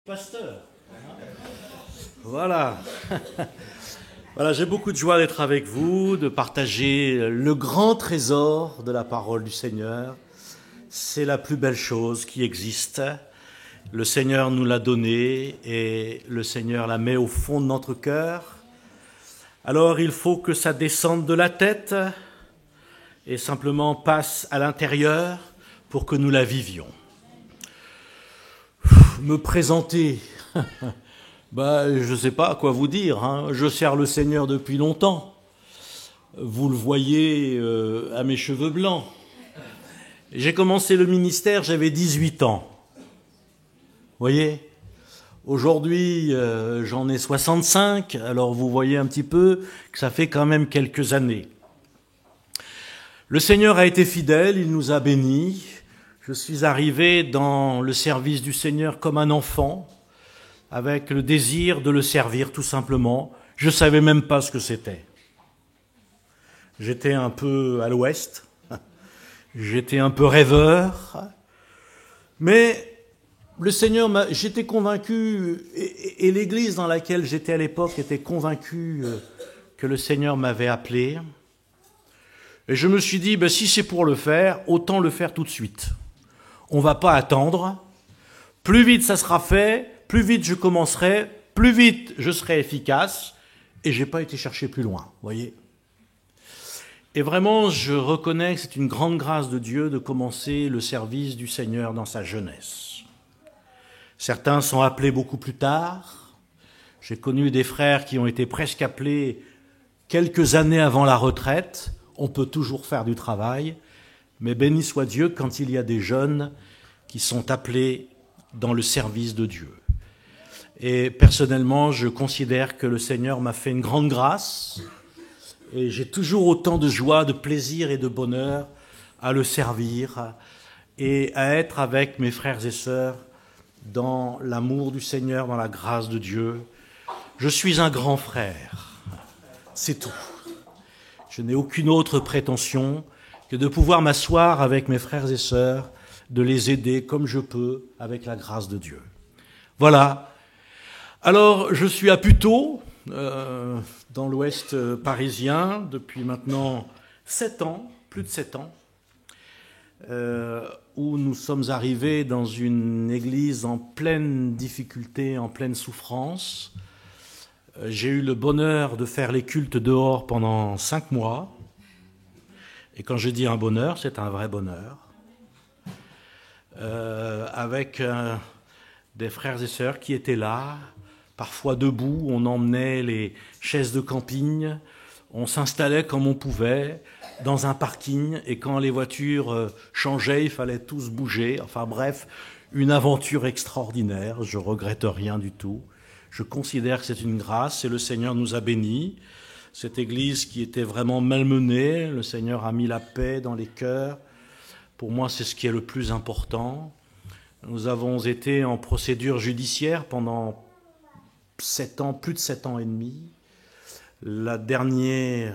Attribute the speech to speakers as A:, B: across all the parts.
A: Pasteur. Voilà. Voilà, j'ai beaucoup de joie d'être avec vous, de partager le grand trésor de la parole du Seigneur. C'est la plus belle chose qui existe. Le Seigneur nous l'a donnée et le Seigneur la met au fond de notre cœur. Alors il faut que ça descende de la tête et simplement passe à l'intérieur pour que nous la vivions. Me présenter, je ne sais pas quoi vous dire, hein. Je sers le Seigneur depuis longtemps. Vous le voyez à mes cheveux blancs. J'ai commencé le ministère, j'avais 18 ans. Vous voyez ? Aujourd'hui, j'en ai 65, alors vous voyez un petit peu que ça fait quand même quelques années. Le Seigneur a été fidèle, il nous a bénis. Je suis arrivé dans le service du Seigneur comme un enfant, avec le désir de le servir tout simplement. Je ne savais même pas ce que c'était. J'étais un peu à l'ouest, j'étais un peu rêveur, mais le Seigneur j'étais convaincu, et l'église dans laquelle j'étais à l'époque était convaincue que le Seigneur m'avait appelé. Et je me suis dit, si c'est pour le faire, autant le faire tout de suite. On ne va pas attendre. Plus vite ça sera fait, plus vite je commencerai, plus vite je serai efficace. Et je n'ai pas été chercher plus loin, voyez. Et vraiment, je reconnais que c'est une grande grâce de Dieu de commencer le service du Seigneur dans sa jeunesse. Certains sont appelés beaucoup plus tard. J'ai connu des frères qui ont été presque appelés quelques années avant la retraite. On peut toujours faire du travail. Mais béni soit Dieu quand il y a des jeunes qui sont appelés dans le service de Dieu. Et personnellement, je considère que le Seigneur m'a fait une grande grâce et j'ai toujours autant de joie, de plaisir et de bonheur à le servir et à être avec mes frères et sœurs dans l'amour du Seigneur, dans la grâce de Dieu. Je suis un grand frère, c'est tout. Je n'ai aucune autre prétention que de pouvoir m'asseoir avec mes frères et sœurs, de les aider comme je peux avec la grâce de Dieu. Voilà. Alors, je suis à Puteaux, dans l'ouest parisien, depuis maintenant 7 ans, plus de 7 ans, où nous sommes arrivés dans une église en pleine difficulté, en pleine souffrance. J'ai eu le bonheur de faire les cultes dehors pendant 5 mois. Et quand je dis un bonheur, c'est un vrai bonheur. Avec des frères et sœurs qui étaient là, parfois debout, on emmenait les chaises de camping, on s'installait comme on pouvait dans un parking, et quand les voitures changeaient, il fallait tous bouger. Enfin bref, une aventure extraordinaire, je regrette rien du tout. Je considère que c'est une grâce et le Seigneur nous a bénis. Cette église qui était vraiment malmenée, le Seigneur a mis la paix dans les cœurs. Pour moi, c'est ce qui est le plus important. Nous avons été en procédure judiciaire pendant 7 ans, plus de 7 ans et demi. Le dernier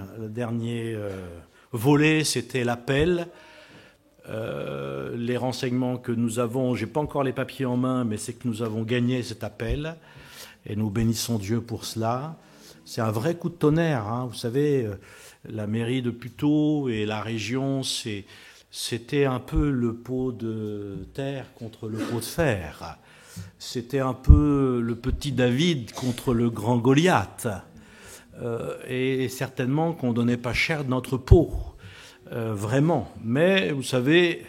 A: volet, c'était l'appel. Les renseignements que nous avons, je n'ai pas encore les papiers en main, mais c'est que nous avons gagné cet appel. Et nous bénissons Dieu pour cela. C'est un vrai coup de tonnerre, hein. Vous savez, la mairie de Puteaux et la région, c'était un peu le pot de terre contre le pot de fer. C'était un peu le petit David contre le grand Goliath. Et certainement qu'on ne donnait pas cher de notre peau, vraiment. Mais vous savez,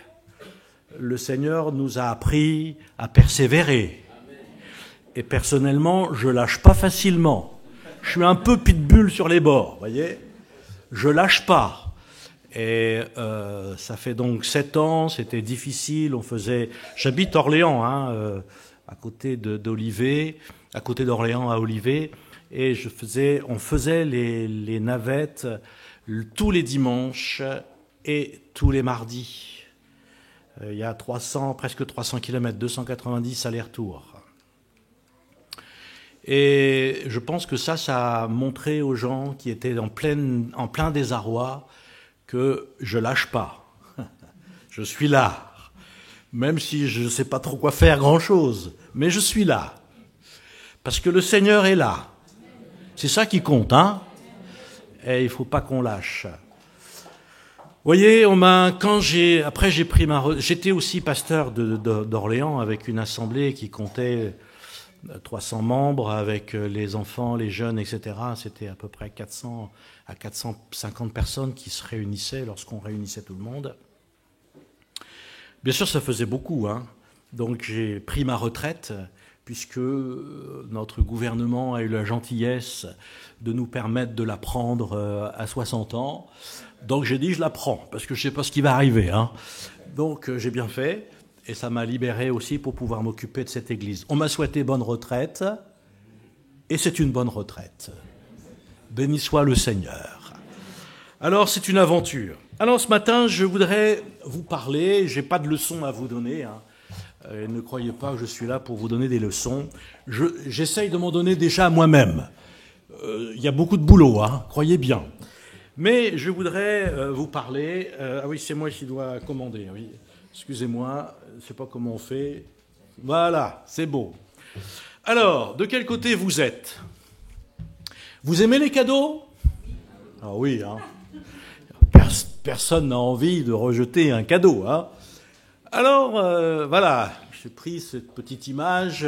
A: le Seigneur nous a appris à persévérer. Et personnellement, je lâche pas facilement. Je suis un peu pitbull sur les bords, voyez. Je lâche pas. Et ça fait donc 7 ans, c'était difficile. J'habite Orléans, à côté d'Olivet, à côté d'Orléans à Olivet, et on faisait les navettes tous les dimanches et tous les mardis. Il y a presque 300 km, 290 allers-retours. Et je pense que ça a montré aux gens qui étaient en plein désarroi que je lâche pas. Je suis là. Même si je ne sais pas trop quoi faire grand-chose. Mais je suis là.
B: Parce que le Seigneur est là. C'est ça qui compte, hein? Et il ne faut pas qu'on lâche. Vous voyez, j'étais aussi pasteur d'Orléans avec une assemblée qui comptait 300 membres avec les enfants, les jeunes, etc. C'était à peu près 400 à 450 personnes qui se réunissaient lorsqu'on réunissait tout le monde. Bien sûr, ça faisait beaucoup, hein. Donc j'ai pris ma retraite puisque notre gouvernement a eu la gentillesse de nous permettre de la prendre à 60 ans. Donc j'ai dit je la prends parce que je ne sais pas ce qui va arriver, hein. Donc j'ai bien fait. Et ça m'a libéré aussi pour pouvoir m'occuper de cette église. On m'a souhaité bonne retraite, et c'est une bonne retraite. Béni soit le Seigneur. Alors, c'est une aventure. Alors, ce matin, je voudrais vous parler, je n'ai pas de leçons à vous donner, hein. Ne croyez pas que je suis là pour vous donner des leçons. J'essaye de m'en donner déjà à moi-même. Il y a beaucoup de boulot, hein, croyez bien. Mais je voudrais vous parler... ah oui, c'est moi qui dois commander, oui. Excusez-moi, je ne sais pas comment on fait. Voilà, c'est beau. Alors, de quel côté vous êtes? Vous aimez les cadeaux? Ah oui, hein. Personne n'a envie de rejeter un cadeau, hein. Alors, voilà, j'ai pris cette petite image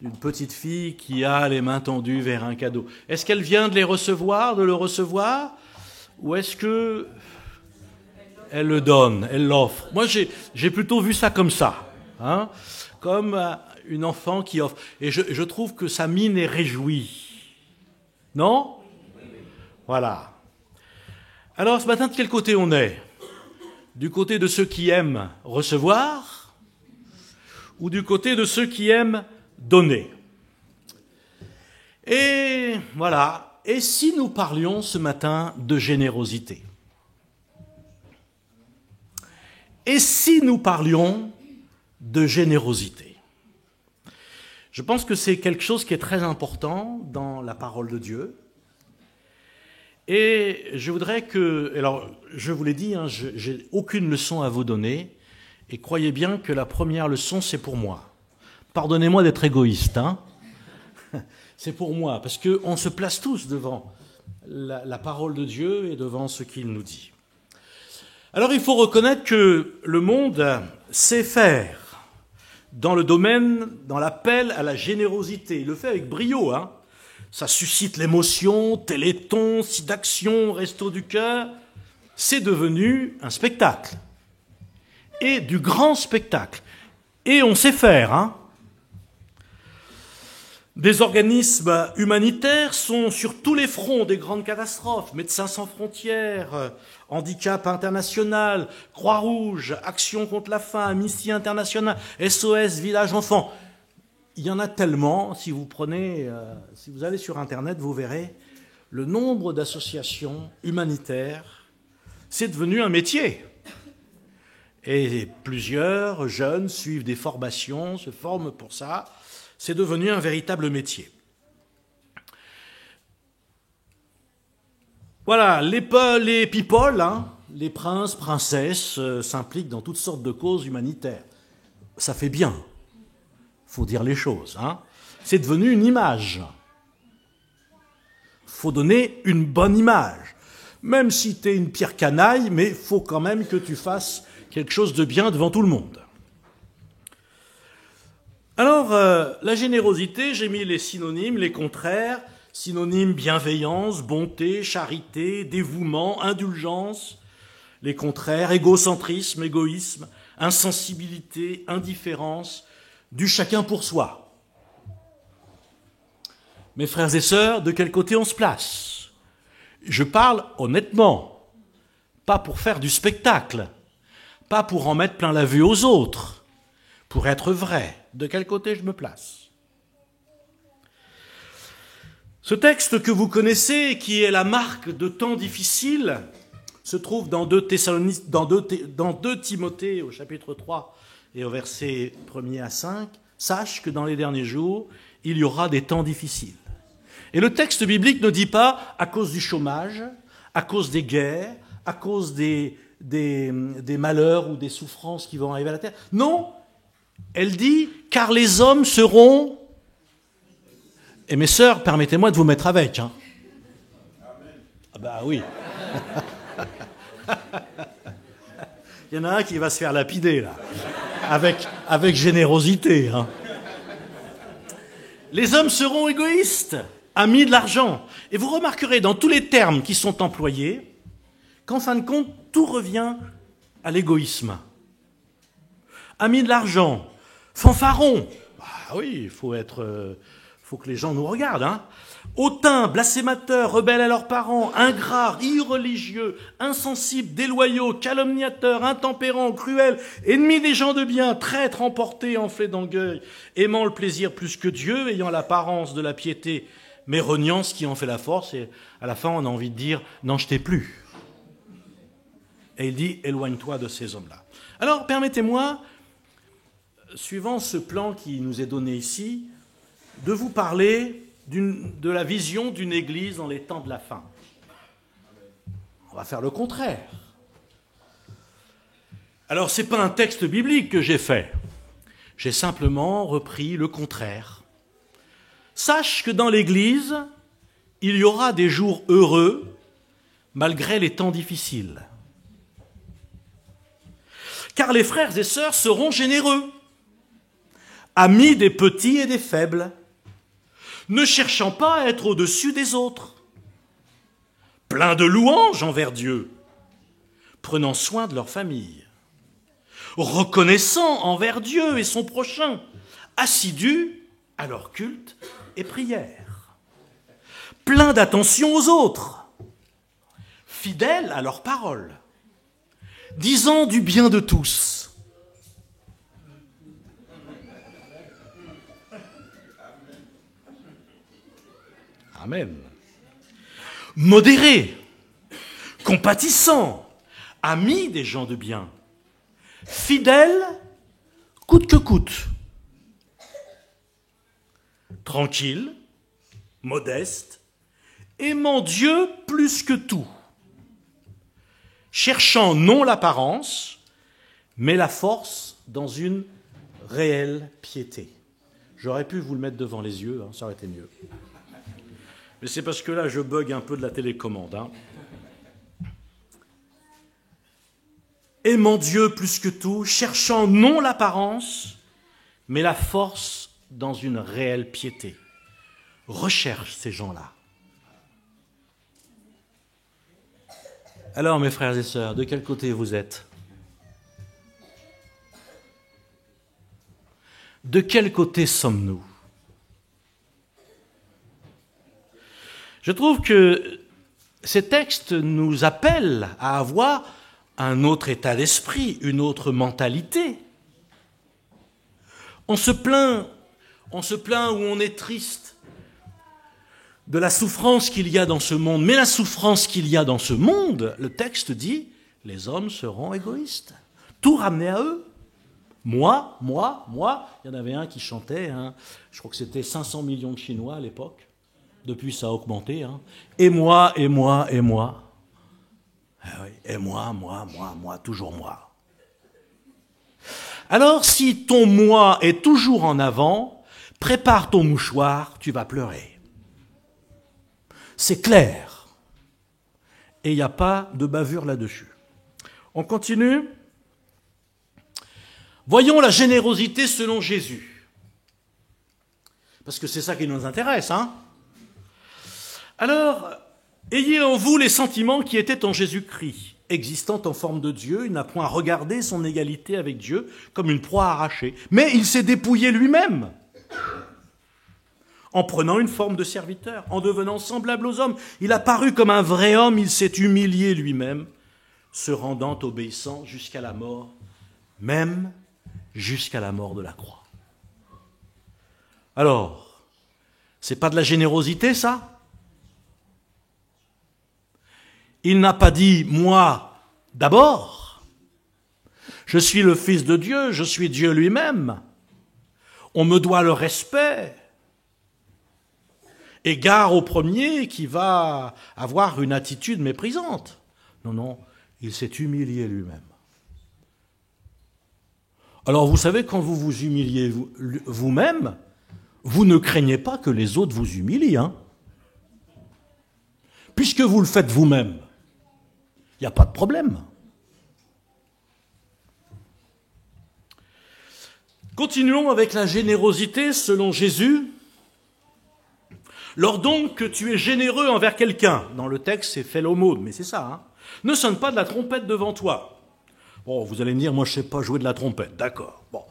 B: d'une petite fille qui a les mains tendues vers un cadeau. Est-ce qu'elle vient de le recevoir, ou est-ce que... elle le donne, elle l'offre. Moi, j'ai plutôt vu ça comme ça, hein, comme une enfant qui offre. Et je trouve que sa mine est réjouie. Non? Voilà. Alors, ce matin, de quel côté on est? Du côté de ceux qui aiment recevoir ou du côté de ceux qui aiment donner? Et voilà. Et si nous parlions ce matin de générosité? Et si nous parlions de générosité? Je pense que c'est quelque chose qui est très important dans la parole de Dieu. Et je voudrais que... Alors, je vous l'ai dit, hein, je n'ai aucune leçon à vous donner. Et croyez bien que la première leçon, c'est pour moi. Pardonnez-moi d'être égoïste, hein. C'est pour moi, parce qu'on se place tous devant la parole de Dieu et devant ce qu'il nous dit. Alors il faut reconnaître que le monde sait faire dans le domaine, dans l'appel à la générosité. Il le fait avec brio, hein. Ça suscite l'émotion, téléthon, site d'action, resto du cœur. C'est devenu un spectacle. Et du grand spectacle. Et on sait faire, hein. Des organismes humanitaires sont sur tous les fronts des grandes catastrophes. Médecins sans frontières, Handicap International, Croix-Rouge, Action contre la faim, Amnesty International, SOS Village Enfants. Il y en a tellement. Si vous allez sur Internet, vous verrez le nombre d'associations humanitaires. C'est devenu un métier. Et plusieurs jeunes suivent des formations, se forment pour ça. C'est devenu un véritable métier. Voilà, les people, hein, les princes, princesses s'impliquent dans toutes sortes de causes humanitaires. Ça fait bien, faut dire les choses, hein. C'est devenu une image. Faut donner une bonne image. Même si tu es une pire canaille, mais il faut quand même que tu fasses quelque chose de bien devant tout le monde. Alors, la générosité, j'ai mis les synonymes, les contraires. Synonymes bienveillance, bonté, charité, dévouement, indulgence. Les contraires, égocentrisme, égoïsme, insensibilité, indifférence, du chacun pour soi. Mes frères et sœurs, de quel côté on se place? Je parle honnêtement, pas pour faire du spectacle, pas pour en mettre plein la vue aux autres, pour être vrai. De quel côté je me place? Ce texte que vous connaissez, qui est la marque de temps difficiles, se trouve dans 2 Timothée au chapitre 3 et au verset 1er à 5. Sache que dans les derniers jours, il y aura des temps difficiles. Et le texte biblique ne dit pas à cause du chômage, à cause des guerres, à cause des malheurs ou des souffrances qui vont arriver à la terre. Non, elle dit car les hommes seront
A: Et mes sœurs, permettez-moi de vous mettre avec. Hein. Ah bah oui. Il y en a un qui va se faire lapider, là. Avec générosité. Hein. Les hommes seront égoïstes, amis de l'argent. Et vous remarquerez dans tous les termes qui sont employés qu'en fin de compte, tout revient à l'égoïsme. Amis de l'argent, fanfarons. Ah oui, il faut que les gens nous regardent. Hein. Hautains, blasphémateurs, rebelles à leurs parents, ingrats, irreligieux, insensibles, déloyaux, calomniateurs, intempérants, cruels, ennemis des gens de bien, traîtres, emportés, enflés d'orgueil, aimant le plaisir plus que Dieu, ayant l'apparence de la piété, mais reniant ce qui en fait la force. Et à la fin, on a envie de dire « n'en jetez plus ». Et il dit « éloigne-toi de ces hommes-là ». Alors, permettez-moi, suivant ce plan qui nous est donné ici, de vous parler de la vision d'une Église dans les temps de la fin. On va faire le contraire. Alors, ce n'est pas un texte biblique que j'ai fait. J'ai simplement repris le contraire. Sache que dans l'Église, il y aura des jours heureux malgré les temps difficiles. Car les frères et sœurs seront généreux, amis des petits et des faibles, ne cherchant pas à être au-dessus des autres, pleins de louanges envers Dieu, prenant soin de leur famille, reconnaissant envers Dieu et son prochain, assidus à leur culte et prière, pleins d'attention aux autres, fidèles à leurs paroles, disant du bien de tous. Amen. Modérés, compatissants, amis des gens de bien, fidèles, coûte que coûte, tranquilles, modestes, aimant Dieu plus que tout, cherchant non l'apparence, mais la force dans une réelle piété. J'aurais pu vous le mettre devant les yeux, hein, ça aurait été mieux. Mais c'est parce que là, je bug un peu de la télécommande. Hein. Aimant Dieu plus que tout, cherchant non l'apparence, mais la force dans une réelle piété. Recherche ces gens-là. Alors, mes frères et sœurs, de quel côté vous êtes ? De quel côté sommes-nous ? Je trouve que ces textes nous appellent à avoir un autre état d'esprit, une autre mentalité. On se plaint ou on est triste de la souffrance qu'il y a dans ce monde. Mais la souffrance qu'il y a dans ce monde, le texte dit, les hommes seront égoïstes. Tout ramené à eux. Moi. Il y en avait un qui chantait, hein, je crois que c'était 500 millions de Chinois à l'époque. Depuis, ça a augmenté. Hein. Et moi. Ah oui, et moi, toujours moi. Alors, si ton moi est toujours en avant, prépare ton mouchoir, tu vas pleurer. C'est clair. Et il n'y a pas de bavure là-dessus. On continue. Voyons la générosité selon Jésus. Parce que c'est ça qui nous intéresse, hein. Alors, ayez en vous les sentiments qui étaient en Jésus-Christ. Existant en forme de Dieu, il n'a point regardé son égalité avec Dieu comme une proie arrachée. Mais il s'est dépouillé lui-même, en prenant une forme de serviteur, en devenant semblable aux hommes. Il a paru comme un vrai homme, il s'est humilié lui-même, se rendant obéissant jusqu'à la mort, même jusqu'à la mort de la croix. Alors, c'est pas de la générosité, ça ? Il n'a pas dit « moi d'abord ». Je suis le Fils de Dieu, je suis Dieu lui-même. On me doit le respect. Et gare au premier qui va avoir une attitude méprisante. Non, il s'est humilié lui-même. Alors vous savez, quand vous vous humiliez vous-même, vous ne craignez pas que les autres vous humilient, hein? Puisque vous le faites vous-même, il n'y a pas de problème. Continuons avec la générosité selon Jésus. Lors donc que tu es généreux envers quelqu'un, dans le texte c'est fais l'aumône, mais c'est ça, hein, ne sonne pas de la trompette devant toi. Bon, vous allez me dire, moi je ne sais pas jouer de la trompette, d'accord. Bon,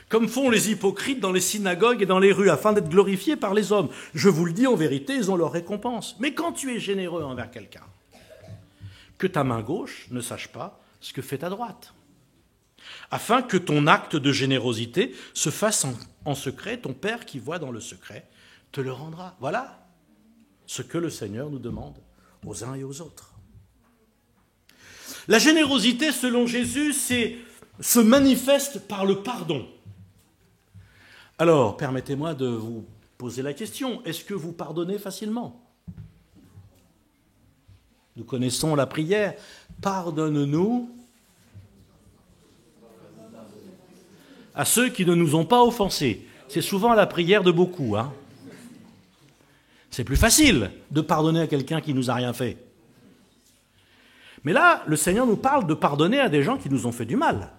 A: comme font les hypocrites dans les synagogues et dans les rues, afin d'être glorifiés par les hommes. Je vous le dis en vérité, ils ont leur récompense. Mais quand tu es généreux envers quelqu'un, que ta main gauche ne sache pas ce que fait ta droite, afin que ton acte de générosité se fasse en secret, ton Père qui voit dans le secret te le rendra. Voilà ce que le Seigneur nous demande aux uns et aux autres. La générosité, selon Jésus, se manifeste par le pardon. Alors, permettez-moi de vous poser la question, est-ce que vous pardonnez facilement ? Nous connaissons la prière, pardonne-nous à ceux qui ne nous ont pas offensés. C'est souvent la prière de beaucoup, hein. C'est plus facile de pardonner à quelqu'un qui ne nous a rien fait. Mais là, le Seigneur nous parle de pardonner à des gens qui nous ont fait du mal,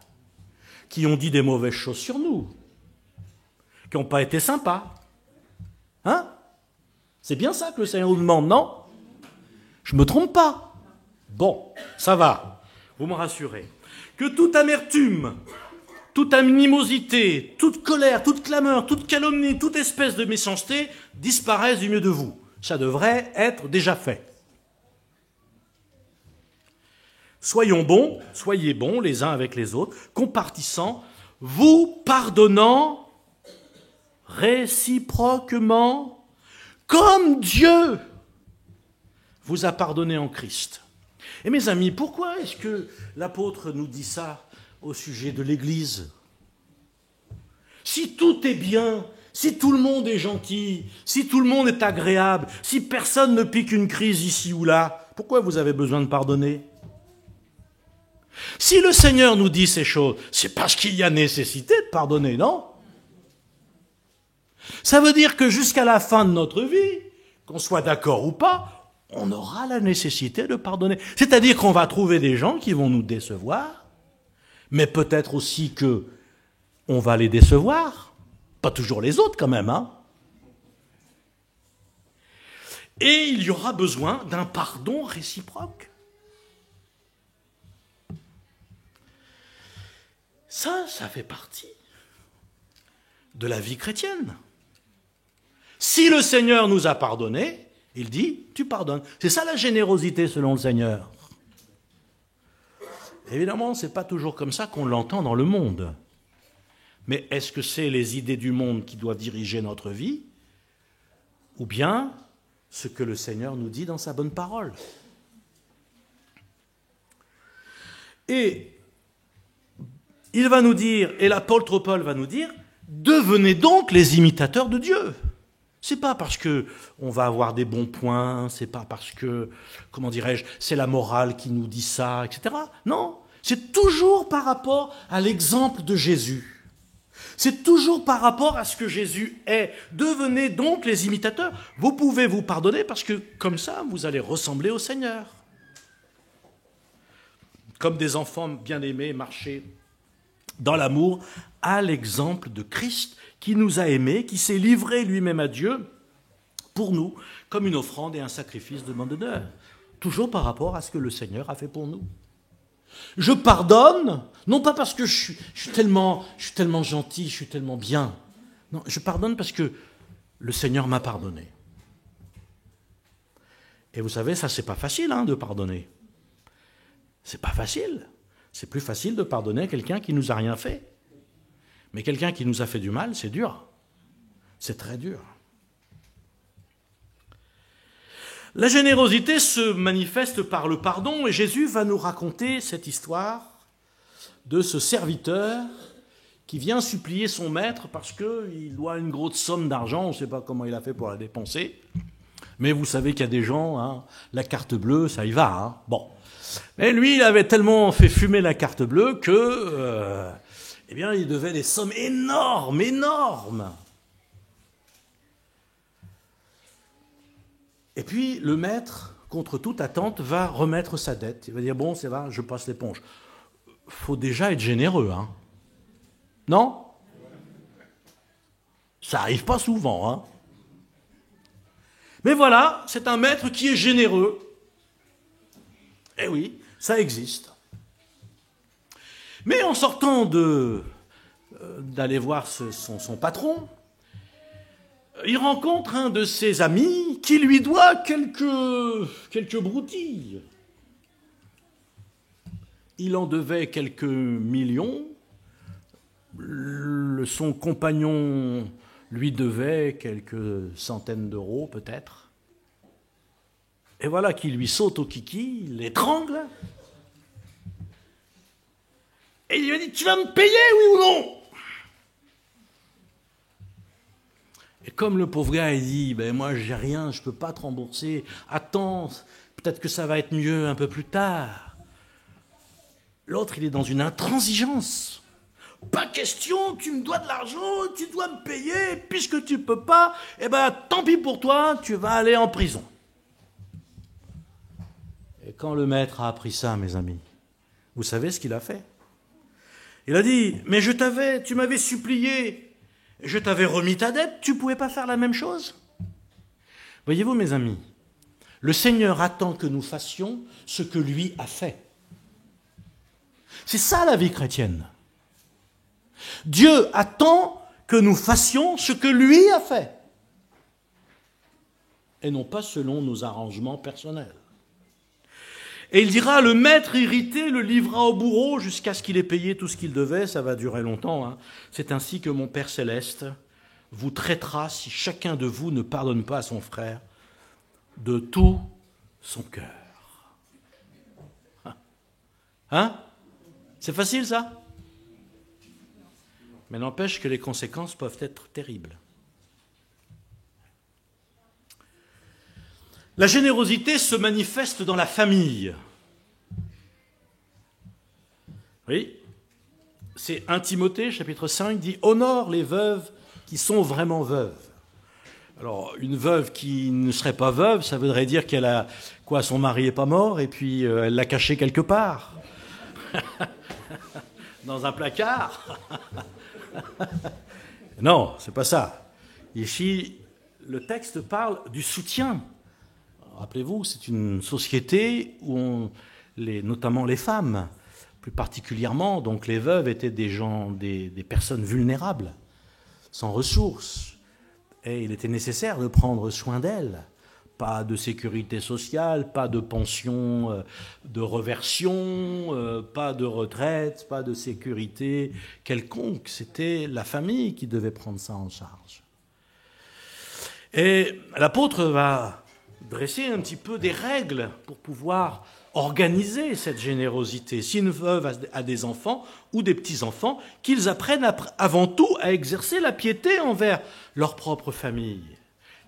A: qui ont dit des mauvaises choses sur nous, qui n'ont pas été sympas. Hein ? C'est bien ça que le Seigneur nous demande, non ? Je ne me trompe pas. Bon, ça va, vous me rassurez. Que toute amertume, toute animosité, toute colère, toute clameur, toute calomnie, toute espèce de méchanceté disparaissent du milieu de vous. Ça devrait être déjà fait. Soyez bons les uns avec les autres, compartissant, vous pardonnant réciproquement, comme Dieu vous a pardonné en Christ. Et mes amis, pourquoi est-ce que l'apôtre nous dit ça au sujet de l'Église? Si tout est bien, si tout le monde est gentil, si tout le monde est agréable, si personne ne pique une crise ici ou là, pourquoi vous avez besoin de pardonner? Si le Seigneur nous dit ces choses, c'est parce qu'il y a nécessité de pardonner, non? Ça veut dire que jusqu'à la fin de notre vie, qu'on soit d'accord ou pas, on aura la nécessité de pardonner. C'est-à-dire qu'on va trouver des gens qui vont nous décevoir, mais peut-être aussi que on va les décevoir. Pas toujours les autres quand même, hein. Et il y aura besoin d'un pardon réciproque. Ça fait partie de la vie chrétienne. Si le Seigneur nous a pardonné, il dit, tu pardonnes. C'est ça la générosité selon le Seigneur. Évidemment, ce n'est pas toujours comme ça qu'on l'entend dans le monde. Mais est-ce que c'est les idées du monde qui doivent diriger notre vie, ou bien ce que le Seigneur nous dit dans sa bonne parole? Et il va nous dire, et l'apôtre Paul va nous dire, devenez donc les imitateurs de Dieu. C'est pas parce que on va avoir des bons points, c'est pas parce que, comment dirais-je, c'est la morale qui nous dit ça, etc. Non, c'est toujours par rapport à l'exemple de Jésus. C'est toujours par rapport à ce que Jésus est. Devenez donc les imitateurs. Vous pouvez vous pardonner parce que comme ça, vous allez ressembler au Seigneur. Comme des enfants bien-aimés, marcher dans l'amour, à l'exemple de Christ qui nous a aimés, qui s'est livré lui-même à Dieu pour nous, comme une offrande et un sacrifice de d'honneur. Toujours par rapport à ce que le Seigneur a fait pour nous. Je pardonne, non pas parce que je suis tellement gentil, je suis tellement bien. Non, je pardonne parce que le Seigneur m'a pardonné. Et vous savez, ça c'est pas facile de pardonner. C'est pas facile. C'est plus facile de pardonner à quelqu'un qui nous a rien fait. Mais quelqu'un qui nous a fait du mal, c'est dur. C'est très dur. La générosité se manifeste par le pardon et Jésus va nous raconter cette histoire de ce serviteur qui vient supplier son maître parce qu'il doit une grosse somme d'argent, on ne sait pas comment il a fait pour la dépenser, mais vous savez qu'il y a des gens, la carte bleue, ça y va. Bon. Mais lui, il avait tellement fait fumer la carte bleue que, il devait des sommes énormes. Et puis le maître, contre toute attente, va remettre sa dette. Il va dire, bon, c'est va, je passe l'éponge. Faut déjà être généreux, hein. Non? Ça arrive pas souvent, hein. Mais voilà, c'est un maître qui est généreux. Eh oui, ça existe. Mais en sortant d'aller voir son patron, il rencontre un de ses amis qui lui doit quelques broutilles. Il en devait quelques millions. Son compagnon lui devait quelques centaines d'euros peut-être. Et voilà qu'il lui saute au kiki, il l'étrangle. Et il lui a dit, tu vas me payer, oui ou non? Et comme le pauvre gars, il dit, ben moi j'ai rien, je ne peux pas te rembourser, attends, peut-être que ça va être mieux un peu plus tard. L'autre, il est dans une intransigeance. Pas question, tu me dois de l'argent, tu dois me payer, puisque tu ne peux pas, eh ben tant pis pour toi, tu vas aller en prison. Et quand le maître a appris ça, mes amis, vous savez ce qu'il a fait? Il a dit, mais tu m'avais supplié, je t'avais remis ta dette, tu ne pouvais pas faire la même chose? Voyez-vous, mes amis, le Seigneur attend que nous fassions ce que lui a fait. C'est ça la vie chrétienne. Dieu attend que nous fassions ce que lui a fait, et non pas selon nos arrangements personnels. Et il dira, le maître irrité le livra au bourreau jusqu'à ce qu'il ait payé tout ce qu'il devait. Ça va durer longtemps, hein. C'est ainsi que mon Père céleste vous traitera si chacun de vous ne pardonne pas à son frère de tout son cœur. Hein? C'est facile, ça? Mais n'empêche que les conséquences peuvent être terribles. La générosité se manifeste dans la famille. Oui, c'est 1 Timothée, chapitre 5, dit « Honore les veuves qui sont vraiment veuves ». Alors, une veuve qui ne serait pas veuve, ça voudrait dire qu'elle a... Quoi, son mari n'est pas mort et puis elle l'a caché quelque part. Dans un placard. Non, c'est pas ça. Ici, le texte parle du soutien. Rappelez-vous, c'est une société où notamment les femmes, plus particulièrement, donc les veuves étaient des personnes vulnérables, sans ressources. Et il était nécessaire de prendre soin d'elles. Pas de sécurité sociale, pas de pension de reversion, pas de retraite, pas de sécurité quelconque. C'était la famille qui devait prendre ça en charge. Et l'apôtre va dresser un petit peu des règles pour pouvoir organiser cette générosité. Si une veuve a des enfants ou des petits-enfants, qu'ils apprennent avant tout à exercer la piété envers leur propre famille.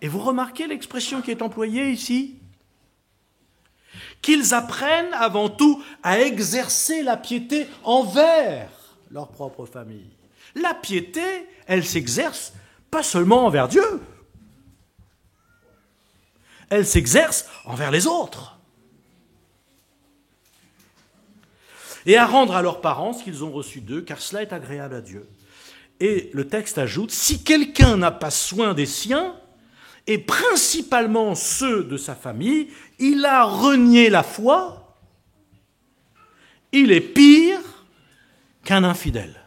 A: Et vous remarquez l'expression qui est employée ici? Qu'ils apprennent avant tout à exercer la piété envers leur propre famille. La piété, elle s'exerce pas seulement envers Dieu. Elle s'exerce envers les autres. Et à rendre à leurs parents ce qu'ils ont reçu d'eux, car cela est agréable à Dieu. Et le texte ajoute, si quelqu'un n'a pas soin des siens, et principalement ceux de sa famille, il a renié la foi, il est pire qu'un infidèle.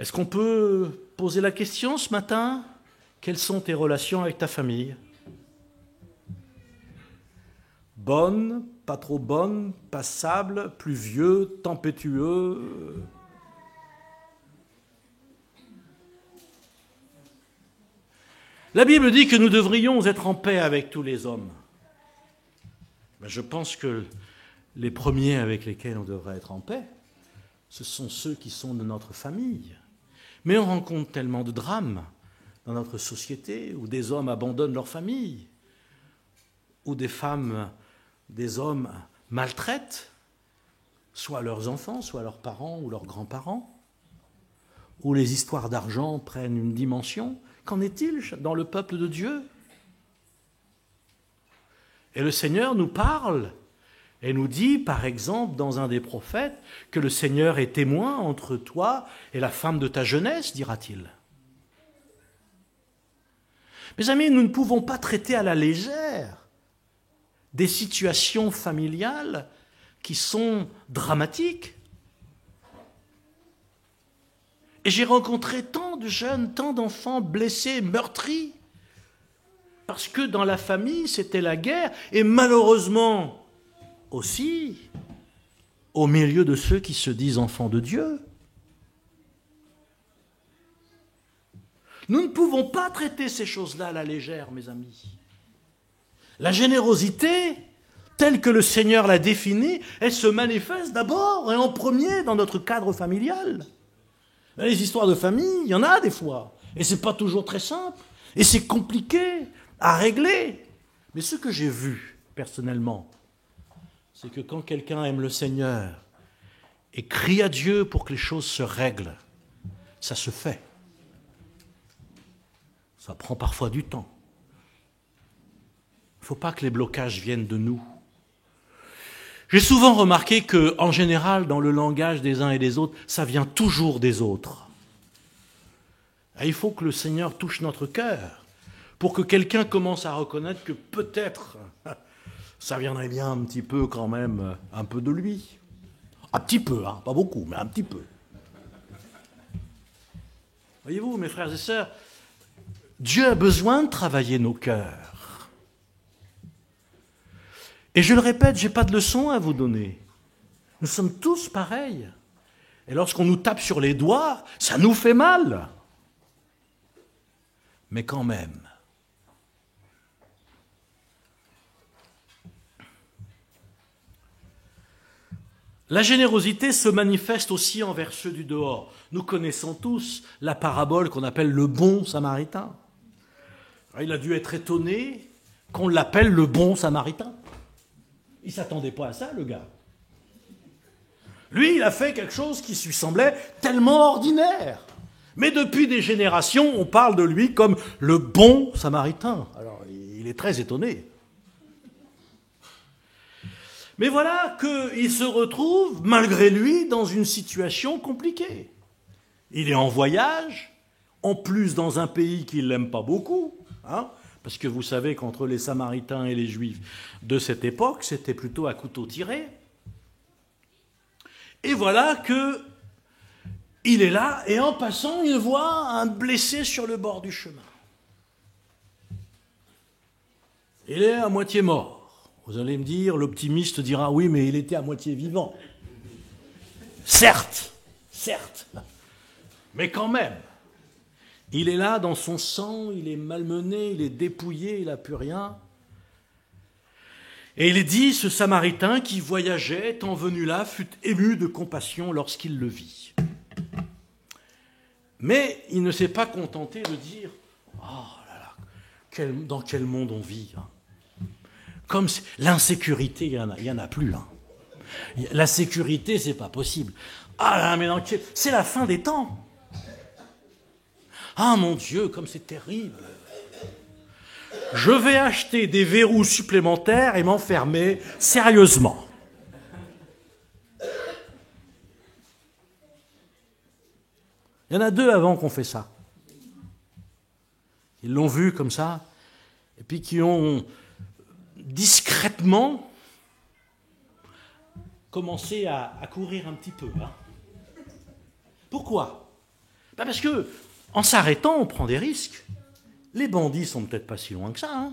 A: Est-ce qu'on peut poser la question ce matin? Quelles sont tes relations avec ta famille? Bonnes, pas trop bonnes, passables, pluvieux, tempétueux? La Bible dit que nous devrions être en paix avec tous les hommes. Ben, je pense que les premiers avec lesquels on devrait être en paix, ce sont ceux qui sont de notre famille. Mais on rencontre tellement de drames dans notre société où des hommes abandonnent leur famille, où des femmes, des hommes maltraitent soit leurs enfants, soit leurs parents ou leurs grands-parents, où les histoires d'argent prennent une dimension. Qu'en est-il dans le peuple de Dieu? Et le Seigneur nous parle et nous dit, par exemple, dans un des prophètes, que le Seigneur est témoin entre toi et la femme de ta jeunesse, dira-t-il. Mes amis, nous ne pouvons pas traiter à la légère des situations familiales qui sont dramatiques. Et j'ai rencontré tant de jeunes, tant d'enfants blessés, meurtris, parce que dans la famille, c'était la guerre, et malheureusement aussi au milieu de ceux qui se disent enfants de Dieu. Nous ne pouvons pas traiter ces choses-là à la légère, mes amis. La générosité, telle que le Seigneur l'a définie, elle se manifeste d'abord et en premier dans notre cadre familial. Les histoires de famille, il y en a des fois, et ce n'est pas toujours très simple, et c'est compliqué à régler. Mais ce que j'ai vu, personnellement, c'est que quand quelqu'un aime le Seigneur et crie à Dieu pour que les choses se règlent, ça se fait. Ça prend parfois du temps. Il ne faut pas que les blocages viennent de nous. J'ai souvent remarqué que, en général, dans le langage des uns et des autres, ça vient toujours des autres. Et il faut que le Seigneur touche notre cœur pour que quelqu'un commence à reconnaître que peut-être ça viendrait bien un petit peu quand même, un peu de lui. Un petit peu, hein, pas beaucoup, mais un petit peu. Voyez-vous, mes frères et sœurs, Dieu a besoin de travailler nos cœurs. Et je le répète, je n'ai pas de leçon à vous donner. Nous sommes tous pareils. Et lorsqu'on nous tape sur les doigts, ça nous fait mal. Mais quand même. La générosité se manifeste aussi envers ceux du dehors. Nous connaissons tous la parabole qu'on appelle le bon samaritain. Il a dû être étonné qu'on l'appelle le bon samaritain. Il ne s'attendait pas à ça, le gars. Lui, il a fait quelque chose qui lui semblait tellement ordinaire. Mais depuis des générations, on parle de lui comme le bon samaritain. Alors, il est très étonné. Mais voilà qu'il se retrouve, malgré lui, dans une situation compliquée. Il est en voyage, en plus dans un pays qu'il n'aime pas beaucoup, hein, parce que vous savez qu'entre les Samaritains et les Juifs de cette époque, c'était plutôt à couteau tiré. Et voilà qu'il est là, et en passant, il voit un blessé sur le bord du chemin. Il est à moitié mort. Vous allez me dire, l'optimiste dira, oui, mais il était à moitié vivant. Certes, mais quand même. Il est là dans son sang, il est malmené, il est dépouillé, il n'a plus rien. Et il dit, ce Samaritain qui voyageait, étant venu là, fut ému de compassion lorsqu'il le vit. Mais il ne s'est pas contenté de dire, oh là là, dans quel monde on vit, hein. Comme l'insécurité, il n'y en a plus. Hein. La sécurité, c'est pas possible. Ah là, mais c'est la fin des temps. Ah mon Dieu, comme c'est terrible. Je vais acheter des verrous supplémentaires et m'enfermer sérieusement. Il y en a deux avant qu'on fait ça. Ils l'ont vu comme ça, et puis qui ont discrètement commencé à courir un petit peu. Hein. Pourquoi ? Parce que en s'arrêtant, on prend des risques. Les bandits sont peut-être pas si loin que ça. Hein.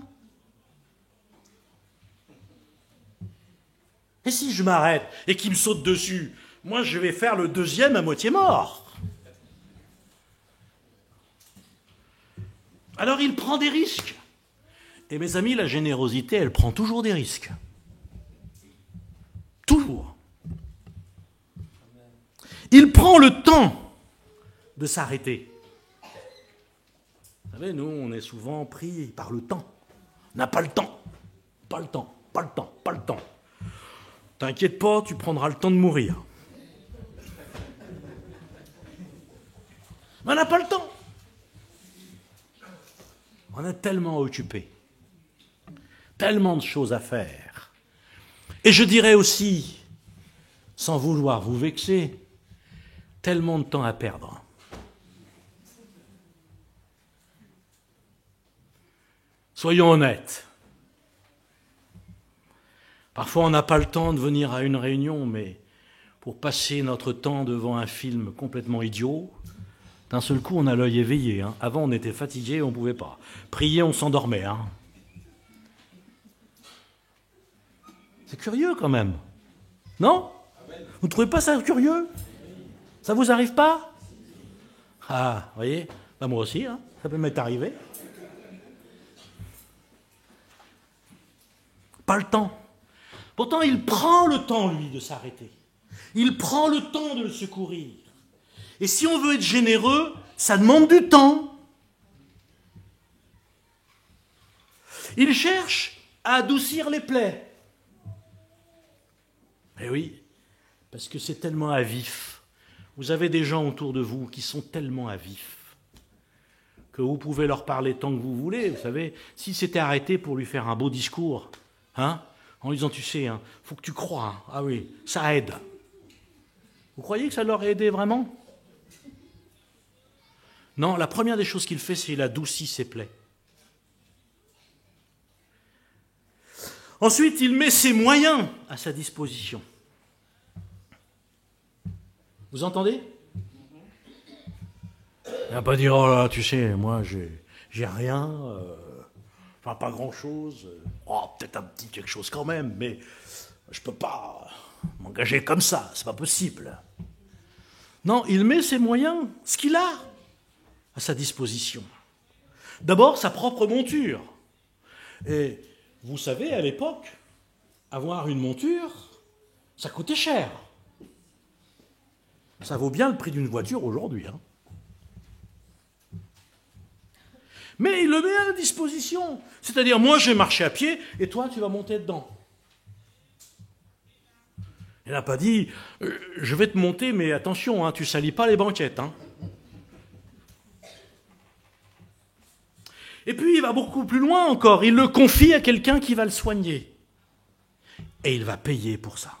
A: Et si je m'arrête et qu'ils me sautent dessus, moi je vais faire le deuxième à moitié mort. Alors il prend des risques. Et mes amis, la générosité, elle prend toujours des risques. Toujours. Il prend le temps de s'arrêter. Vous savez, nous, on est souvent pris par le temps. On n'a pas le temps. Pas le temps. T'inquiète pas, tu prendras le temps de mourir. Mais on n'a pas le temps. On est tellement occupé tellement de choses à faire. Et je dirais aussi, sans vouloir vous vexer, tellement de temps à perdre. Soyons honnêtes. Parfois, on n'a pas le temps de venir à une réunion, mais pour passer notre temps devant un film complètement idiot, d'un seul coup, on a l'œil éveillé. Hein. Avant, on était fatigué, on ne pouvait pas. Prier, on s'endormait. Hein. C'est curieux quand même. Non? Vous ne trouvez pas ça curieux? Ça vous arrive pas? Ah, vous voyez, ben moi aussi, hein, ça peut m'être arrivé. Pas le temps. Pourtant, il prend le temps, lui, de s'arrêter. Il prend le temps de le secourir. Et si on veut être généreux, ça demande du temps. Il cherche à adoucir les plaies. Eh oui, parce que c'est tellement à vif. Vous avez des gens autour de vous qui sont tellement à vif que vous pouvez leur parler tant que vous voulez. Vous savez, s'il s'était arrêté pour lui faire un beau discours, hein, en lui disant, tu sais, hein, faut que tu crois, hein. Ah oui, ça aide. Vous croyez que ça leur a aidé vraiment? Non, la première des choses qu'il fait, c'est qu'il adoucit ses plaies. Ensuite, il met ses moyens à sa disposition. Vous entendez? Il va pas dire, oh là, tu sais, moi, j'ai rien, enfin, pas grand-chose, peut-être un petit quelque chose quand même, mais je peux pas m'engager comme ça, c'est pas possible. Non, il met ses moyens, ce qu'il a à sa disposition. D'abord, sa propre monture. Et vous savez, à l'époque, avoir une monture, ça coûtait cher. Ça vaut bien le prix d'une voiture aujourd'hui. Hein. Mais il le met à la disposition. C'est-à-dire, moi, je vais marcher à pied, et toi, tu vas monter dedans. Il n'a pas dit, je vais te monter, mais attention, hein, tu ne salis pas les banquettes. Hein. Et puis, il va beaucoup plus loin encore. Il le confie à quelqu'un qui va le soigner. Et il va payer pour ça.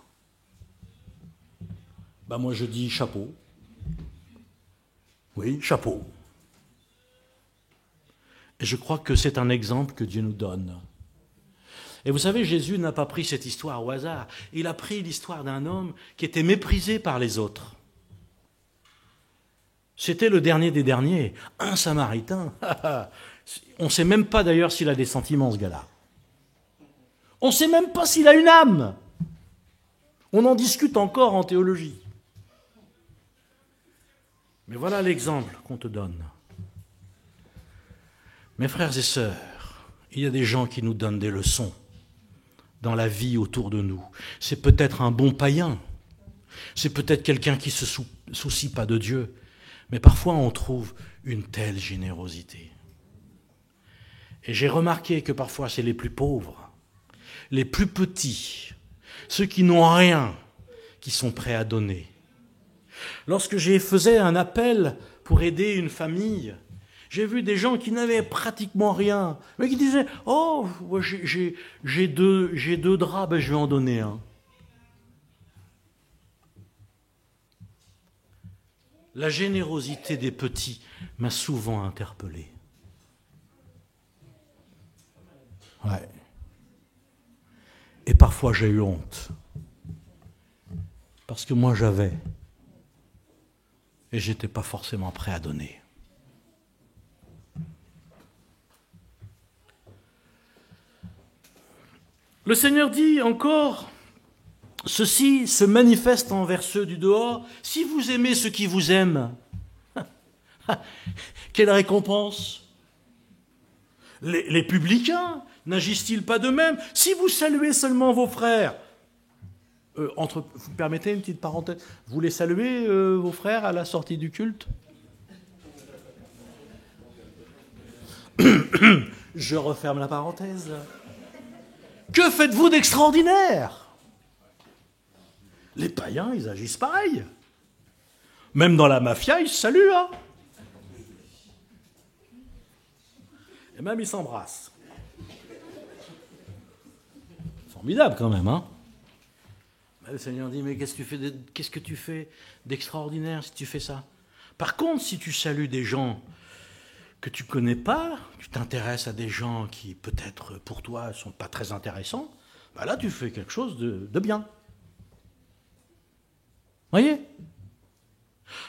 A: Ben moi, je dis chapeau. Oui, chapeau. Et je crois que c'est un exemple que Dieu nous donne. Et vous savez, Jésus n'a pas pris cette histoire au hasard. Il a pris l'histoire d'un homme qui était méprisé par les autres. C'était le dernier des derniers, un Samaritain. On ne sait même pas d'ailleurs s'il a des sentiments, ce gars-là. On ne sait même pas s'il a une âme. On en discute encore en théologie. Mais voilà l'exemple qu'on te donne. Mes frères et sœurs, il y a des gens qui nous donnent des leçons dans la vie autour de nous. C'est peut-être un bon païen, c'est peut-être quelqu'un qui ne se soucie pas de Dieu, mais parfois on trouve une telle générosité. Et j'ai remarqué que parfois c'est les plus pauvres, les plus petits, ceux qui n'ont rien, qui sont prêts à donner. Lorsque j'ai faisais un appel pour aider une famille, j'ai vu des gens qui n'avaient pratiquement rien, mais qui disaient « Oh, j'ai deux draps, ben je vais en donner un. » La générosité des petits m'a souvent interpellé. Ouais. Et parfois j'ai eu honte. Parce que moi j'avais. Et je n'étais pas forcément prêt à donner. Le Seigneur dit encore, ceci se manifeste envers ceux du dehors, si vous aimez ceux qui vous aiment. Quelle récompense? Les publicains n'agissent-ils pas de même? Si vous saluez seulement vos frères, vous permettez une petite parenthèse, vous les saluez vos frères à la sortie du culte? Je referme la parenthèse. Que faites-vous d'extraordinaire? Les païens, ils agissent pareil. Même dans la mafia, ils se saluent. Hein, et même ils s'embrassent. formidable quand même, hein? Le Seigneur dit, mais qu'est-ce que tu fais d'extraordinaire si tu fais ça? Par contre, si tu salues des gens que tu connais pas, tu t'intéresses à des gens qui peut-être pour toi ne sont pas très intéressants, ben là tu fais quelque chose de bien. Voyez?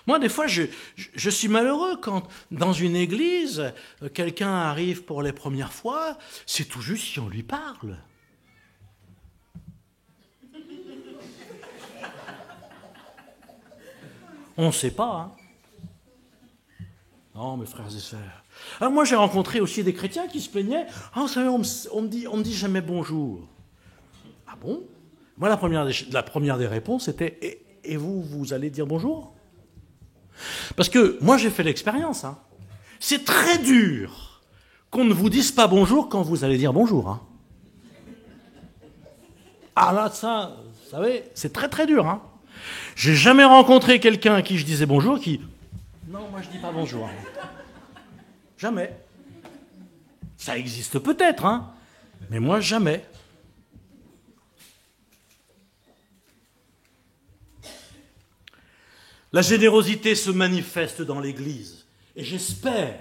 A: Moi, des fois, je suis malheureux quand, dans une église, quelqu'un arrive pour les premières fois, c'est tout juste si on lui parle. On ne sait pas, hein. Non, mes frères et sœurs. Alors moi, j'ai rencontré aussi des chrétiens qui se plaignaient. Ah, vous savez, on me dit jamais bonjour. Ah bon? Moi, la première des réponses était, et vous allez dire bonjour? Parce que moi, j'ai fait l'expérience. Hein. C'est très dur qu'on ne vous dise pas bonjour quand vous allez dire bonjour. Hein. Ah là, ça, vous savez, c'est très très dur. Hein. J'ai jamais rencontré quelqu'un à qui je disais bonjour qui... Non, moi je dis pas bonjour. Jamais. Ça existe peut-être, hein, mais moi jamais. La générosité se manifeste dans l'Église, et j'espère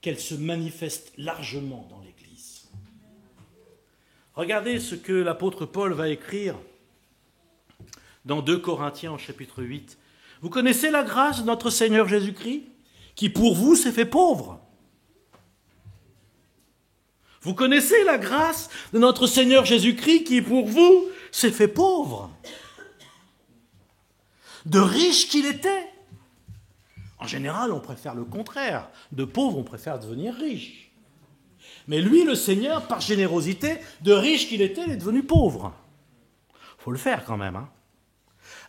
A: qu'elle se manifeste largement dans l'Église. Regardez ce que l'apôtre Paul va écrire dans 2 Corinthiens, chapitre 8. Vous connaissez la grâce de notre Seigneur Jésus-Christ, qui pour vous s'est fait pauvre. Vous connaissez la grâce de notre Seigneur Jésus-Christ, qui pour vous s'est fait pauvre. De riche qu'il était. En général, on préfère le contraire. De pauvre, on préfère devenir riche. Mais lui, le Seigneur, par générosité, de riche qu'il était, il est devenu pauvre. Il faut le faire quand même, hein.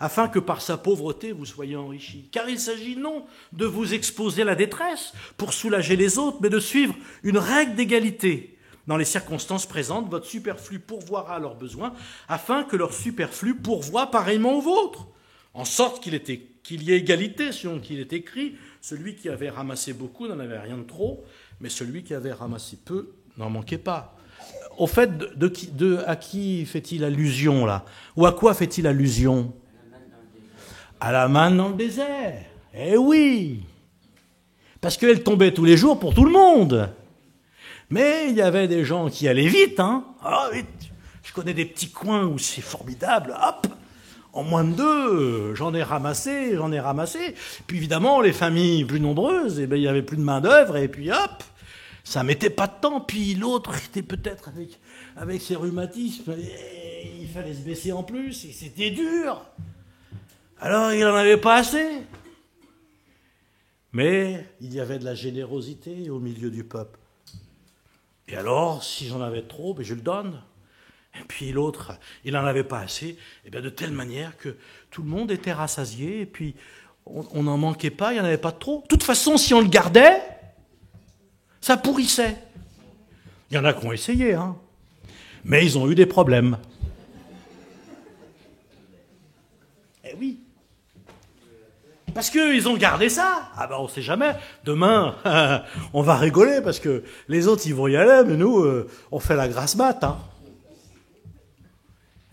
A: Afin que par sa pauvreté, vous soyez enrichis. Car il s'agit non de vous exposer à la détresse pour soulager les autres, mais de suivre une règle d'égalité. Dans les circonstances présentes, votre superflu pourvoira à leurs besoins, afin que leur superflu pourvoie pareillement au vôtre. En sorte qu'il y ait égalité, selon qu'il est écrit, celui qui avait ramassé beaucoup n'en avait rien de trop, mais celui qui avait ramassé peu n'en manquait pas. Au fait, à qui fait-il allusion, là? Ou à quoi fait-il allusion? À la manne dans le désert. Eh oui! Parce qu'elle tombait tous les jours pour tout le monde. Mais il y avait des gens qui allaient vite, hein? Ah, vite! Je connais des petits coins où c'est formidable, hop! En moins de 2, j'en ai ramassé. Puis évidemment, les familles plus nombreuses, eh ben, il n'y avait plus de main-d'œuvre, et puis hop, ça mettait pas de temps. Puis l'autre était peut-être avec ses rhumatismes, et il fallait se baisser en plus, et c'était dur. Alors il n'en avait pas assez. Mais il y avait de la générosité au milieu du peuple. Et alors, si j'en avais trop, ben je le donne. Et puis l'autre, il n'en avait pas assez, et bien de telle manière que tout le monde était rassasié, et puis on n'en manquait pas, il n'y en avait pas trop. De toute façon, si on le gardait, ça pourrissait. Il y en a qui ont essayé, hein, mais ils ont eu des problèmes. Eh oui. Parce qu'ils ont gardé ça. Ah ben on ne sait jamais. Demain, on va rigoler parce que les autres, ils vont y aller, mais nous, on fait la grasse mat. Hein.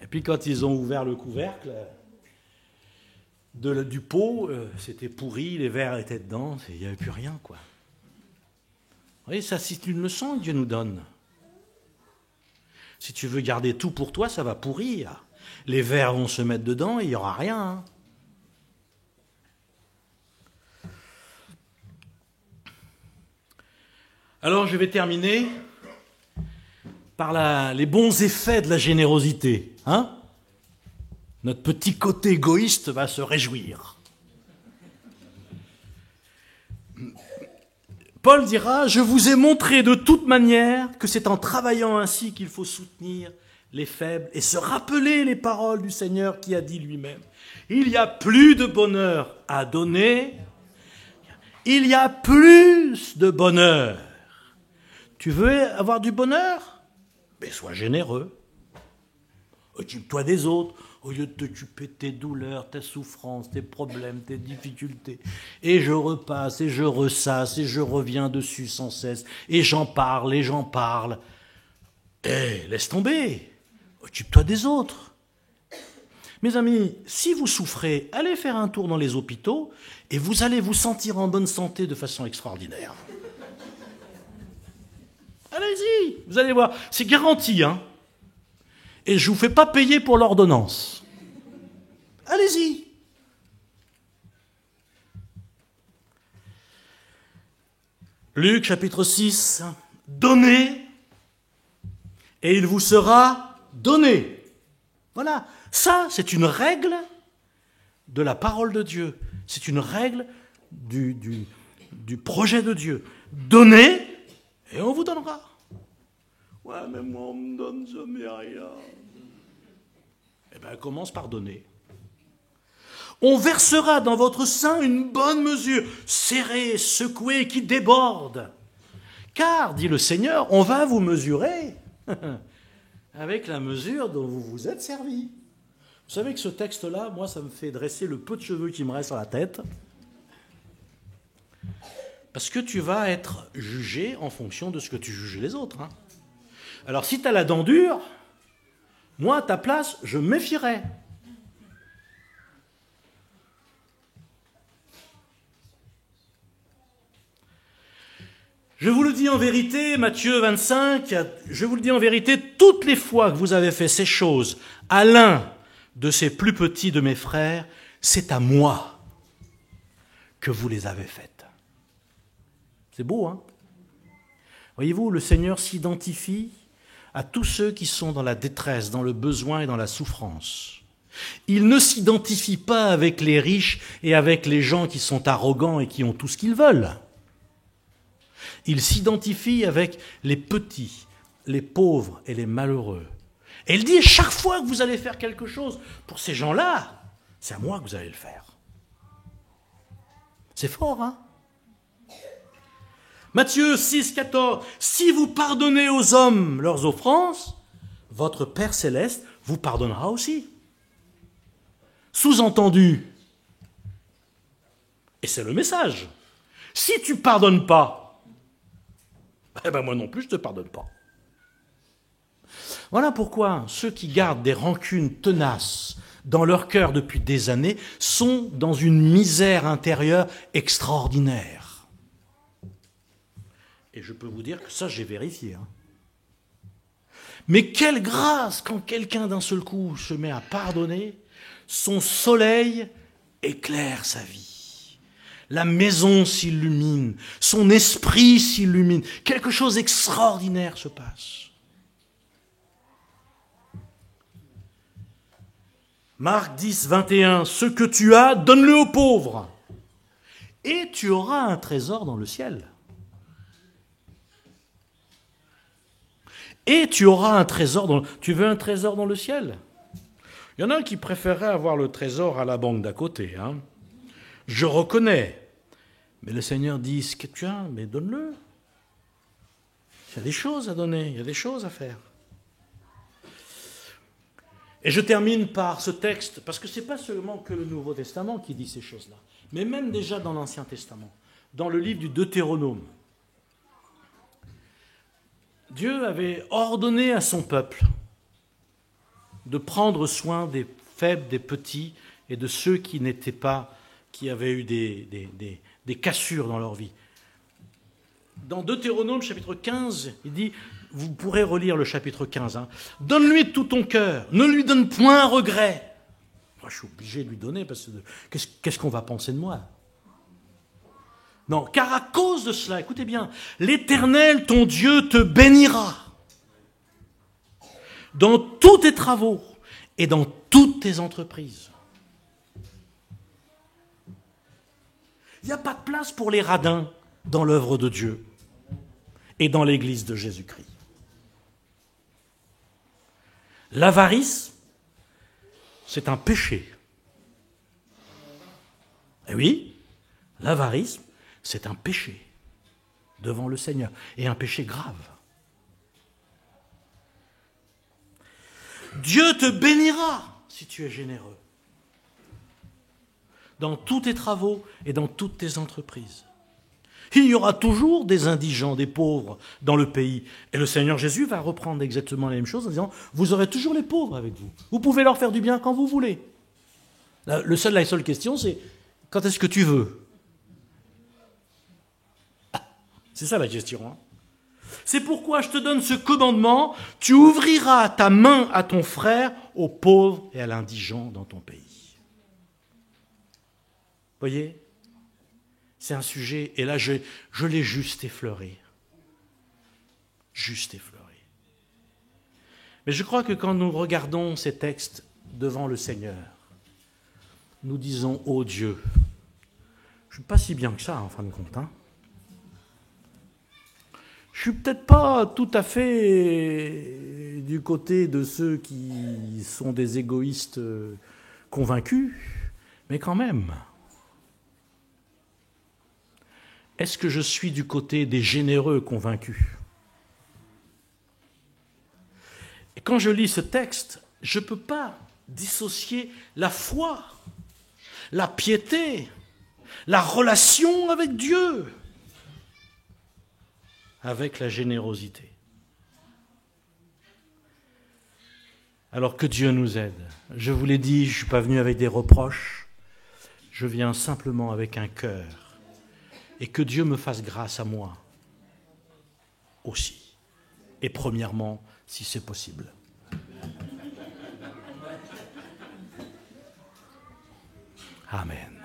A: Et puis quand ils ont ouvert le couvercle du pot, c'était pourri, les vers étaient dedans, il n'y avait plus rien, quoi. Vous voyez, ça, c'est une leçon que Dieu nous donne. Si tu veux garder tout pour toi, ça va pourrir. Les vers vont se mettre dedans et il n'y aura rien. Hein. Alors, je vais terminer par les bons effets de la générosité. Hein? Notre petit côté égoïste va se réjouir. Paul dira « Je vous ai montré de toute manière que c'est en travaillant ainsi qu'il faut soutenir les faibles et se rappeler les paroles du Seigneur qui a dit lui-même. Il y a plus de bonheur à donner, il y a plus de bonheur. Tu veux avoir du bonheur? Mais sois généreux. Occupe-toi des autres, au lieu de t'occuper de tes douleurs, tes souffrances, tes problèmes, tes difficultés. Et je repasse, et je ressasse, et je reviens dessus sans cesse. Et j'en parle. Eh, laisse tomber. Occupe-toi des autres. Mes amis, si vous souffrez, allez faire un tour dans les hôpitaux et vous allez vous sentir en bonne santé de façon extraordinaire. Allez-y, vous allez voir, c'est garanti, hein. Et je ne vous fais pas payer pour l'ordonnance. Allez-y. Luc chapitre 6, donnez et il vous sera donné. Voilà, ça c'est une règle de la parole de Dieu. C'est une règle du projet de Dieu. Donnez et on vous donnera. Ouais, mais moi on me donne jamais rien. Eh bien, commence par donner. On versera dans votre sein une bonne mesure, serrée, secouée, qui déborde. Car, dit le Seigneur, on va vous mesurer avec la mesure dont vous vous êtes servi. Vous savez que ce texte-là, moi, ça me fait dresser le peu de cheveux qui me reste sur la tête. Parce que tu vas être jugé en fonction de ce que tu juges les autres. Hein. Alors, si tu as la dent dure, moi, à ta place, je me méfierais. Je vous le dis en vérité, Matthieu 25, je vous le dis en vérité, toutes les fois que vous avez fait ces choses à l'un de ces plus petits de mes frères, c'est à moi que vous les avez faites. C'est beau, hein? Voyez-vous, le Seigneur s'identifie à tous ceux qui sont dans la détresse, dans le besoin et dans la souffrance. Il ne s'identifie pas avec les riches et avec les gens qui sont arrogants et qui ont tout ce qu'ils veulent. Il s'identifie avec les petits, les pauvres et les malheureux. Et il dit, chaque fois que vous allez faire quelque chose pour ces gens-là, c'est à moi que vous allez le faire. C'est fort, hein? Matthieu 6, 14, si vous pardonnez aux hommes leurs offenses, votre Père céleste vous pardonnera aussi. Sous-entendu, et c'est le message, si tu ne pardonnes pas, eh ben moi non plus, je ne te pardonne pas. Voilà pourquoi ceux qui gardent des rancunes tenaces dans leur cœur depuis des années sont dans une misère intérieure extraordinaire. Et je peux vous dire que ça, j'ai vérifié. Hein. Mais quelle grâce quand quelqu'un d'un seul coup se met à pardonner, son soleil éclaire sa vie. La maison s'illumine, son esprit s'illumine. Quelque chose d'extraordinaire se passe. Marc 10, 21, ce que tu as, donne-le aux pauvres, et tu auras un trésor dans le ciel. Et tu auras un trésor dans... Tu veux un trésor dans le ciel? Il y en a qui préféraient avoir le trésor à la banque d'à côté, hein. Je reconnais. Mais le Seigneur dit, ce que tu as, mais donne-le. Il y a des choses à donner, il y a des choses à faire. Et je termine par ce texte, parce que ce n'est pas seulement que le Nouveau Testament qui dit ces choses-là, mais même déjà dans l'Ancien Testament, dans le livre du Deutéronome. Dieu avait ordonné à son peuple de prendre soin des faibles, des petits et de ceux qui n'étaient pas, qui avaient eu des cassures dans leur vie. Dans Deutéronome chapitre 15, il dit, vous pourrez relire le chapitre 15, hein, donne-lui de tout ton cœur, ne lui donne point un regret. Moi, je suis obligé de lui donner parce que qu'est-ce qu'on va penser de moi? Non, car à cause de cela, écoutez bien, l'Éternel, ton Dieu, te bénira dans tous tes travaux et dans toutes tes entreprises. Il n'y a pas de place pour les radins dans l'œuvre de Dieu et dans l'Église de Jésus-Christ. L'avarice, c'est un péché. Et oui, l'avarice, c'est un péché devant le Seigneur, et un péché grave. Dieu te bénira si tu es généreux, dans tous tes travaux et dans toutes tes entreprises. Il y aura toujours des indigents, des pauvres dans le pays. Et le Seigneur Jésus va reprendre exactement la même chose en disant, vous aurez toujours les pauvres avec vous. Vous pouvez leur faire du bien quand vous voulez. La seule question, c'est, quand est-ce que tu veux? C'est ça la question. Hein. C'est pourquoi je te donne ce commandement, tu ouvriras ta main à ton frère, aux pauvres et à l'indigent dans ton pays. Voyez, c'est un sujet, et là je l'ai juste effleuré. Juste effleuré. Mais je crois que quand nous regardons ces textes devant le Seigneur, nous disons, ô Dieu, je ne suis pas si bien que ça en fin de compte. Hein. Je suis peut-être pas tout à fait du côté de ceux qui sont des égoïstes convaincus, mais quand même. Est-ce que je suis du côté des généreux convaincus? Et quand je lis ce texte, je ne peux pas dissocier la foi, la piété, la relation avec Dieu, avec la générosité. Alors que Dieu nous aide. Je vous l'ai dit, je ne suis pas venu avec des reproches, je viens simplement avec un cœur. Et que Dieu me fasse grâce à moi aussi. Et premièrement, si c'est possible. Amen.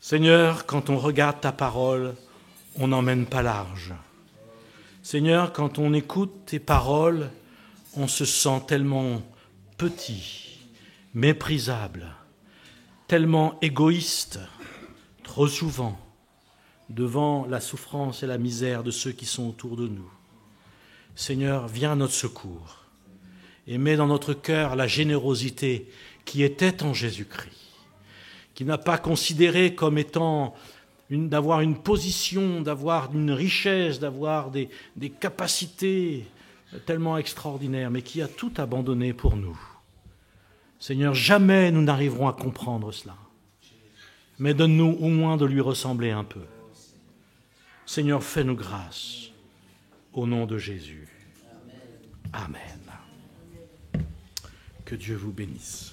A: Seigneur, quand on regarde ta parole, on n'emmène pas large. Seigneur, quand on écoute tes paroles, on se sent tellement petit, méprisable, tellement égoïste, trop souvent, devant la souffrance et la misère de ceux qui sont autour de nous. Seigneur, viens à notre secours et mets dans notre cœur la générosité qui était en Jésus-Christ, qui n'a pas considéré comme étant d'avoir une position, d'avoir une richesse, d'avoir des capacités tellement extraordinaires, mais qui a tout abandonné pour nous. Seigneur, jamais nous n'arriverons à comprendre cela, mais donne-nous au moins de lui ressembler un peu. Seigneur, fais-nous grâce, au nom de Jésus. Amen. Que Dieu vous bénisse.